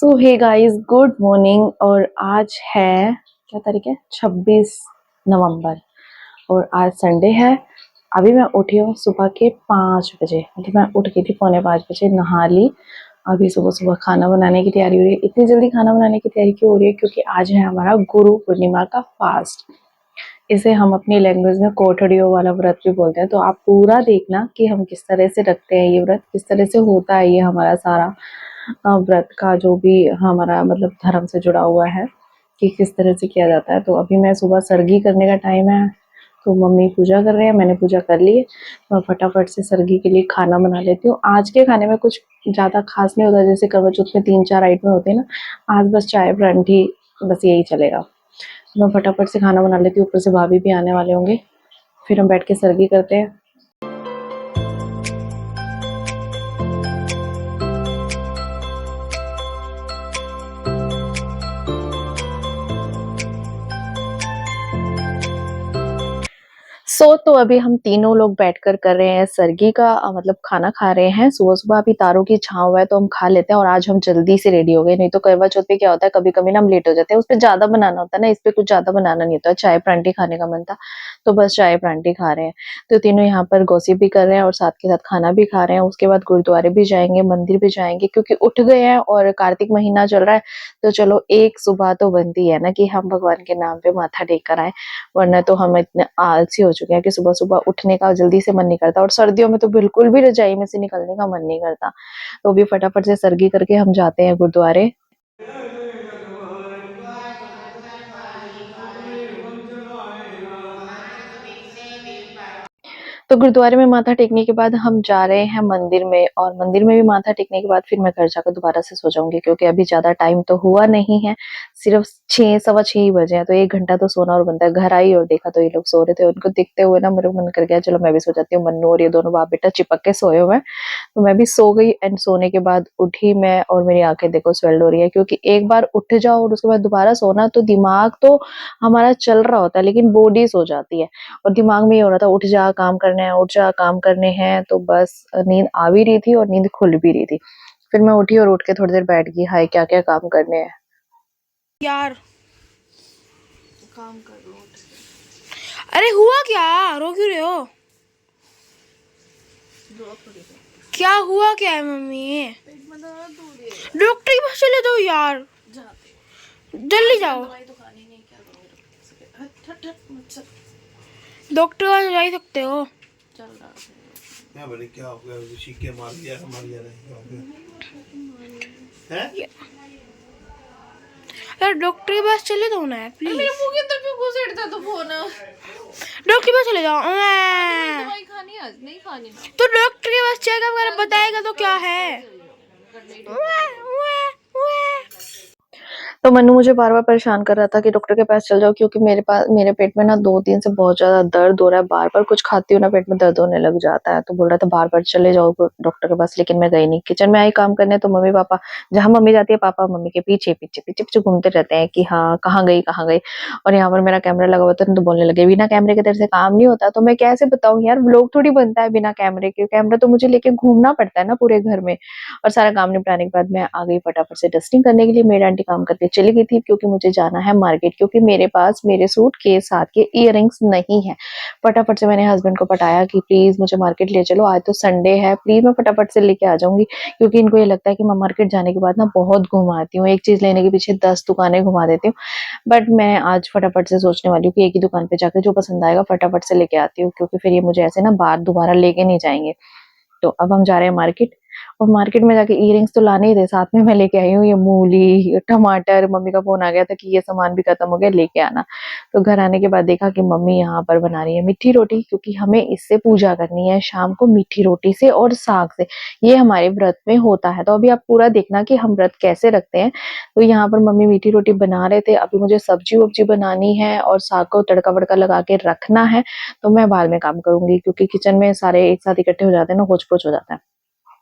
सो hey guys, good morning. और आज है क्या तारीख है? 26 नवंबर। और आज संडे है। अभी मैं उठी हूँ सुबह के 5 बजे। मतलब मैं उठ गई थी 4:45 बजे, नहा ली। अभी सुबह सुबह खाना बनाने की तैयारी हो रही है। इतनी जल्दी खाना बनाने की तैयारी क्यों हो रही है? क्योंकि आज है हमारा गुरु पूर्णिमा का फास्ट। इसे हम अपनी लैंग्वेज में कोठड़ियों वाला व्रत भी बोलते हैं। तो आप पूरा देखना कि हम किस तरह से रखते हैं ये व्रत, किस तरह से होता है ये हमारा सारा व्रत का जो भी हमारा मतलब धर्म से जुड़ा हुआ है कि किस तरह से किया जाता है। तो अभी मैं सुबह सरगी करने का टाइम है, तो मम्मी पूजा कर रहे हैं, मैंने पूजा कर ली है। मैं फटाफट से सरगी के लिए खाना बना लेती हूँ। आज के खाने में कुछ ज़्यादा खास नहीं होता, जैसे करवा चौथ में 3-4 आइटम होते हैं ना। आज बस चाय परांठी, बस यही चलेगा। मैं फटाफट से खाना बना लेती हूँ, ऊपर से भाभी भी आने वाले होंगे, फिर हम बैठ के सरगी करते हैं। तो अभी हम तीनों लोग बैठकर कर रहे हैं सरगी का मतलब खाना खा रहे हैं। सुबह सुबह अभी तारों की छांव है तो हम खा लेते हैं। और आज हम जल्दी से रेडी हो गए, नहीं तो करवा चौथ पे क्या होता है, कभी कभी ना हम लेट हो जाते हैं। उस पर ज्यादा बनाना होता है ना, इस पे कुछ ज्यादा बनाना नहीं होता। चाय परांठी खाने का मन था तो बस चाय परांठी खा रहे हैं। तो तीनों यहाँ पर गॉसिप भी कर रहे हैं और साथ के साथ खाना भी खा रहे हैं। उसके बाद गुरुद्वारे भी जाएंगे, मंदिर भी जाएंगे, क्योंकि उठ गए हैं और कार्तिक महीना चल रहा है। तो चलो एक सुबह तो बनती है ना कि हम भगवान के नाम पे माथा टेक कर आए, वरना तो हम इतने आलसी हो चुके हैं कि सुबह सुबह उठने का जल्दी से मन नहीं करता। और सर्दियों में तो बिल्कुल भी रजाई में से निकलने का मन नहीं करता। तो भी फटाफट से सरगी करके हम जाते हैं गुरुद्वारे। तो गुरुद्वारे में माथा टेकने के बाद हम जा रहे हैं मंदिर में, और मंदिर में भी माथा टेकने के बाद फिर मैं घर जाकर दोबारा से सो जाऊंगी, क्योंकि अभी ज्यादा टाइम तो हुआ नहीं है। सिर्फ 6, 6:15 ही बजे हैं, तो 1 घंटा तो सोना और बनता है। घर आई और देखा तो ये लोग सो रहे थे। उनको देखते हुए ना मेरा मन कर गया चलो मैं भी सो जाती हूँ। मन्नू और ये दोनों बाप बेटा चिपक के सोए हुए हैं, तो मैं भी सो गई। एंड सोने के बाद उठी मैं, और मेरी आंखें देखो स्वेल्ड हो रही है, क्योंकि एक बार उठ जाओ और उसके बाद दोबारा सोना, तो दिमाग तो हमारा चल रहा होता है लेकिन बॉडी सो जाती है। और दिमाग में ये हो रहा था उठ जा काम करने हैं, उठ जा काम करने हैं। तो बस नींद आ भी रही थी और नींद खुल भी रही थी। फिर मैं उठी और उठ के थोड़ी देर बैठ गई, हाय क्या क्या काम करने हैं यार। काम कर लो। अरे हुआ क्या? रो क्यों रहे हो? क्या हुआ क्या है मम्मी? डॉक्टर के पास चले जाओ यार, जल्दी जाओ। डॉक्टर के पास जा ही सकते हो। क्या बड़े क्या हो गया? शीके मार दिया हमारी यार, क्या हो गया है? यार डॉक्टर के पास चले जाओ ना यार प्लीज। मेरे मुंह के अंदर क्यों घुसेड़ता तो फोन? डॉक्टर के पास चले जाओ। दवाई खानी है? आज नहीं खानी ना। तो डॉक्टर के पास चेकअप कर बताएगा तो क्या है। तो मन्नू मुझे बार बार परेशान कर रहा था कि डॉक्टर के पास चल जाओ, क्योंकि मेरे पेट में ना 2 दिन से बहुत ज्यादा दर्द हो रहा है। बार बार कुछ खाती हूँ ना पेट में दर्द होने लग जाता है। तो बोल रहा था बार बार चले जाओ डॉक्टर के पास, लेकिन मैं गई नहीं। किचन में आई काम करने, तो मम्मी पापा, जहाँ मम्मी जाती है पापा मम्मी के पीछे पीछे पीछे पीछे घूमते रहते हैं कि हाँ कहाँ गई कहाँ गई। और यहाँ पर मेरा कैमरा लगा हुआ था तो बोलने लगे बिना कैमरे के तेरे से काम नहीं होता। तो मैं कैसे बताऊँ यार, व्लॉग थोड़ी बनता है बिना कैमरे के। कैमरा तो मुझे लेके घूमना पड़ता है ना पूरे घर में। और सारा काम निपटाने के बाद मैं आ गई फटाफट से डस्टिंग करने के लिए। मेड आंटी काम करके चली गई थी, क्योंकि मुझे जाना है मार्केट, क्योंकि मेरे पास मेरे सूट के साथ के इयररिंग्स नहीं है। फटाफट से मैंने हस्बैंड को पटाया कि प्लीज मुझे मार्केट ले चलो, आज तो संडे है, प्लीज मैं फटाफट से लेके आ जाऊंगी। क्योंकि इनको ये लगता है कि मैं मार्केट जाने के बाद ना बहुत घुमाती हूँ, एक चीज लेने के पीछे 10 दुकानें घुमा देती हूँ। बट मैं आज फटाफट से सोचने वाली हूँ कि एक ही दुकान पे जाकर जो पसंद आएगा फटाफट से लेके आती हूँ, क्योंकि फिर ये मुझे ऐसे ना बार दोबारा लेके नहीं जाएंगे। तो अब हम जा रहे हैं मार्केट। और मार्केट में जाके इयररिंग्स तो लाने ही थे, साथ में मैं लेके आई हूँ ये मूली टमाटर। मम्मी का फोन आ गया था कि ये सामान भी खत्म हो गया, लेके आना। तो घर आने के बाद देखा कि मम्मी यहाँ पर बना रही है मीठी रोटी, क्योंकि हमें इससे पूजा करनी है शाम को, मीठी रोटी से और साग से। ये हमारे व्रत में होता है। तो अभी आप पूरा देखना कि हम व्रत कैसे रखते हैं। तो यहाँ पर मम्मी मीठी रोटी बना रहे थे। अभी मुझे सब्जी वब्जी बनानी है और साग को तड़का वड़का लगा के रखना है। तो मैं बाद में काम करूंगी, क्योंकि किचन में सारे एक साथ इकट्ठे हो जाते हैं ना, होच पोच हो जाता है।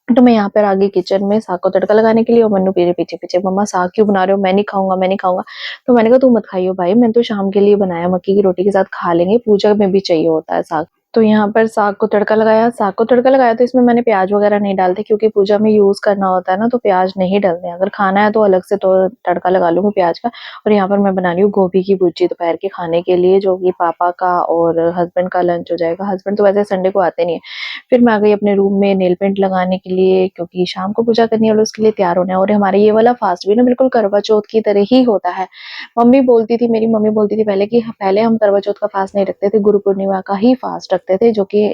तो मैं यहाँ पर आ गई किचन में साग को तड़का लगाने के लिए। और मन्नू मेरे पीछे पीछे, मम्मा साग क्यों बना रहे हो? मैं नहीं खाऊंगा मैं नहीं खाऊंगा। तो मैंने कहा तू मत खाइयो भाई, मैंने तो शाम के लिए बनाया, मक्की की रोटी के साथ खा लेंगे, पूजा में भी चाहिए होता है साग। तो यहाँ पर साग को तड़का लगाया तो इसमें मैंने प्याज वगैरह नहीं डालते क्योंकि पूजा में यूज करना होता है ना, तो प्याज नहीं डालते हैं। अगर खाना है तो अलग से तो तड़का लगा लूंगी प्याज का। और यहाँ पर मैं बना रही हूँ गोभी की भुर्जी दोपहर के खाने के लिए, जो कि पापा का और हस्बैंड का लंच हो जाएगा। हस्बैंड तो वैसे संडे को आते नहीं है। फिर मैं आ गई अपने रूम में नेल पेंट लगाने के लिए, क्योंकि शाम को पूजा करनी है और उसके लिए तैयार होना है। और हमारे ये वाला फास्ट भी ना बिल्कुल करवा चौथ की तरह ही होता है। मेरी मम्मी बोलती थी पहले कि पहले हम करवा चौथ का फास्ट नहीं रखते थे, गुरु पूर्णिमा का ही फास्ट रखते थे, जो कि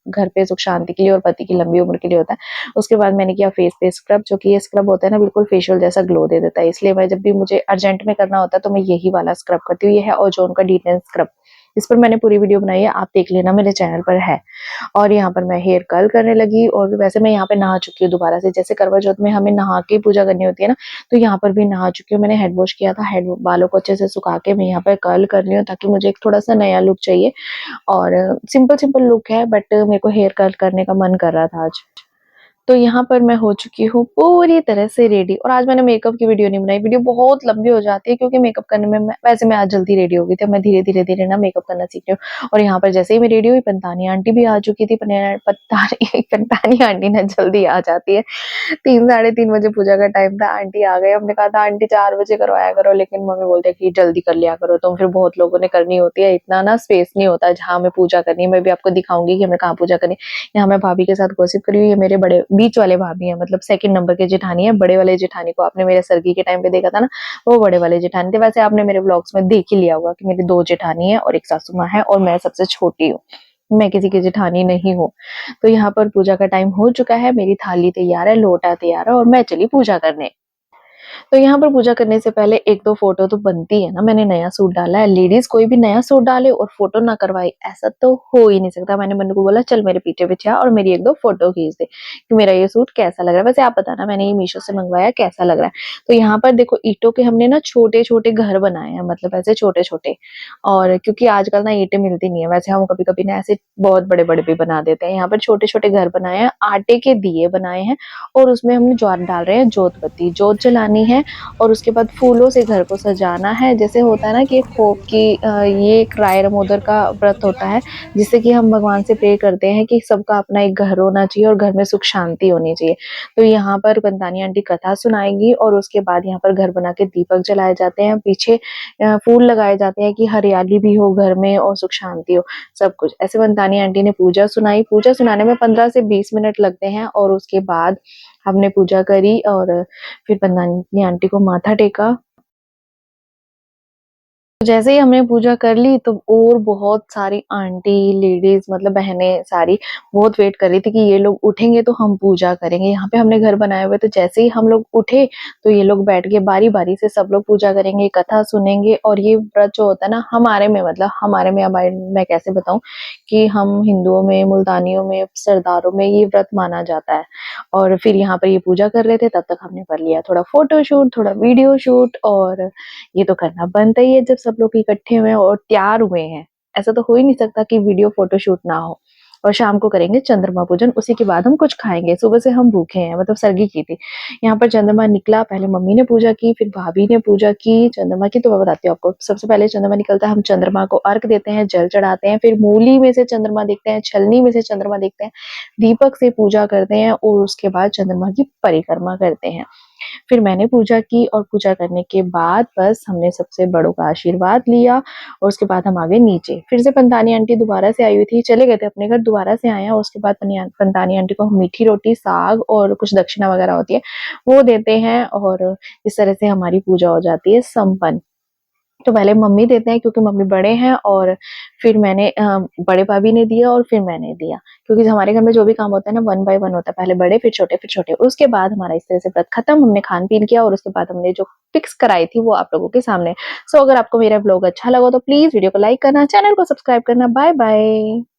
घर पे सुख शांति के लिए और पति की लंबी उम्र के लिए होता है। उसके बाद मैंने किया फेस पे स्क्रब, जो कि ये स्क्रब होता है ना बिल्कुल फेशियल जैसा ग्लो दे देता है। इसलिए मैं जब भी मुझे अर्जेंट में करना होता है तो मैं यही वाला स्क्रब करती हूँ। ये है ओजोन का डीटेन स्क्रब। इस पर मैंने पूरी वीडियो बनाई है, आप देख लेना, मेरे चैनल पर है। और यहाँ पर मैं हेयर कर्ल करने लगी। और वैसे मैं यहाँ पे नहा चुकी हूँ दोबारा से, जैसे करवा चौथ में हमें नहा के पूजा करनी होती है ना, तो यहाँ पर भी नहा चुकी हूँ। मैंने हेड वॉश किया था, हेड बालों को अच्छे से सुखा के मैं यहाँ पर कर्ल कर रही हूँ, ताकि मुझे एक थोड़ा सा नया लुक चाहिए। और सिंपल सिंपल लुक है, बट मेरे को हेयर कर्ल करने का मन कर रहा था आज। तो यहाँ पर मैं हो चुकी हूँ पूरी तरह से रेडी। और आज मैंने मेकअप की वीडियो नहीं बनाई, वीडियो बहुत लंबी हो जाती है, क्योंकि मेकअप करने में वैसे मैं आज जल्दी रेडी हो गई थी। मैं धीरे धीरे ना मेकअप करना सीख रही हूँ। और यहाँ पर जैसे ही मैं रेडी हुई, पंतानी आंटी भी आ चुकी थी। पंतानी आंटी ना जल्दी आ जाती है, 3 साढ़े 3 बजे पूजा का टाइम था, आंटी आ गए। हमने कहा था आंटी 4 बजे करवाया करो, लेकिन मम्मी बोलते कि जल्दी कर लिया करो तुम, फिर बहुत लोगों ने करनी होती है, इतना ना स्पेस नहीं होता जहाँ हमें पूजा करनी है। मैं भी आपको दिखाऊंगी कि हमें कहाँ पूजा करनी है। यहाँ मैं भाभी के साथ गॉसिप करी हुई है। मेरे बड़े बीच वाले भाभी है, मतलब सेकंड नंबर के जेठानी है। बड़े वाले जेठानी को आपने मेरे सरगी के टाइम पे देखा था ना, वो बड़े वाले जेठानी थे। वैसे आपने मेरे व्लॉग्स में देख ही लिया होगा कि मेरी 2 जेठानी है और एक सासू माँ है, और मैं सबसे छोटी हूँ, मैं किसी की जेठानी नहीं हूँ। तो यहाँ पर पूजा का टाइम हो चुका है, मेरी थाली तैयार है, लोटा तैयार है, और मैं चली पूजा करने। तो यहाँ पर पूजा करने से पहले 1-2 फोटो तो बनती है ना। मैंने नया सूट डाला है, लेडीज कोई भी नया सूट डाले और फोटो ना करवाए, ऐसा तो हो ही नहीं सकता। मैंने मन्नू को बोला चल मेरे पीछे पीछे आ और मेरी 1-2 फोटो खींच दे कि मेरा ये सूट कैसा लग रहा है। वैसे आप बताना, मैंने ये मीशो से मंगवाया, कैसा लग रहा है। तो यहाँ पर देखो, ईंटों के हमने ना छोटे छोटे घर बनाए हैं, मतलब ऐसे छोटे छोटे। और क्योंकि आजकल ना ईंटें मिलती नहीं है, वैसे हम कभी कभी ना ऐसे बहुत बड़े बड़े भी बना देते हैं। यहाँ पर छोटे छोटे घर बनाए हैं, आटे के दिए बनाए हैं, और उसमें हम ज्वार डाल रहे हैं, जोत बत्ती जोत जलानी है। और उसके बाद फूलों से घर को सजाना है। जैसे होता है ना कि होप की ये एक राय दामोदर का व्रत होता है, जिससे कि हम भगवान से प्रे करते हैं कि सबका अपना एक घर होना चाहिए और घर में सुख शांति होनी चाहिए। तो यहाँ पर कंतानी आंटी कथा सुनाएगी, और उसके बाद यहाँ पर घर बना के दीपक जलाए जाते हैं, पीछे फूल लगाए जाते हैं कि हरियाली भी हो घर में और सुख शांति हो, सब कुछ ऐसे। कंतानी आंटी ने पूजा सुनाई। पूजा सुनाने में 15 से 20 मिनट लगते हैं, और उसके बाद हमने पूजा करी और फिर पंडानी आंटी को माथा टेका। जैसे ही हमने पूजा कर ली, तो और बहुत सारी आंटी लेडीज, मतलब बहनें सारी बहुत वेट कर रही थी कि ये लोग उठेंगे तो हम पूजा करेंगे। यहाँ पे हमने घर बनाए हुए, तो जैसे ही हम लोग उठे तो ये लोग बैठ के बारी बारी से सब लोग पूजा करेंगे, कथा सुनेंगे। और ये व्रत जो होता है ना हमारे में, मतलब हमारे मैं कैसे बताऊं कि हम हिंदुओं में, मुल्तानियों में, सरदारों में ये व्रत माना जाता है। और फिर यहाँ पर ये पूजा कर रहे थे, तब तक हमने कर लिया थोड़ा फोटो शूट, थोड़ा वीडियो शूट। और ये तो करना बनता ही है जब सब लोग इकट्ठे हुए हैं और तैयार हुए हैं। ऐसा तो हो ही नहीं सकता कि वीडियो फोटो शूट ना हो। और शाम को करेंगे चंद्रमा पूजन, उसी के बाद हम कुछ खाएंगे। सुबह से हम भूखे हैं, मतलब सरगी की थी। यहाँ पर चंद्रमा निकला, पहले मम्मी ने पूजा की, फिर भाभी ने पूजा की चंद्रमा की। तो मैं बताती हूँ आपको, सबसे पहले चंद्रमा निकलता है, हम चंद्रमा को अर्घ देते हैं, जल चढ़ाते हैं, फिर मूली में से चंद्रमा देखते हैं, छलनी में से चंद्रमा देखते हैं, दीपक से पूजा करते हैं, और उसके बाद चंद्रमा की परिक्रमा करते हैं। फिर मैंने पूजा की, और पूजा करने के बाद बस हमने सबसे बड़ों का आशीर्वाद लिया, और उसके बाद हम आ गए नीचे। फिर से पंतानी आंटी दोबारा से आई हुई थी, चले गए थे अपने घर, दोबारा से आए हैं। उसके बाद पंतानी आंटी को हम मीठी रोटी, साग और कुछ दक्षिणा वगैरह होती है वो देते हैं, और इस तरह से हमारी पूजा हो जाती है संपन्न। तो पहले मम्मी देते हैं क्योंकि मम्मी बड़े हैं, और फिर मैंने बड़े भाभी ने दिया, और फिर मैंने दिया। क्योंकि हमारे घर में जो भी काम होता है ना 1 बाय 1 होता है, पहले बड़े फिर छोटे फिर छोटे। उसके बाद हमारा इस तरह से व्रत खत्म, हमने खान पीन किया, और उसके बाद हमने जो पिक्स कराई थी वो आप लोगों के सामने। सो अगर आपको मेरा ब्लॉग अच्छा लगा तो प्लीज वीडियो को लाइक करना, चैनल को सब्सक्राइब करना। Bye bye.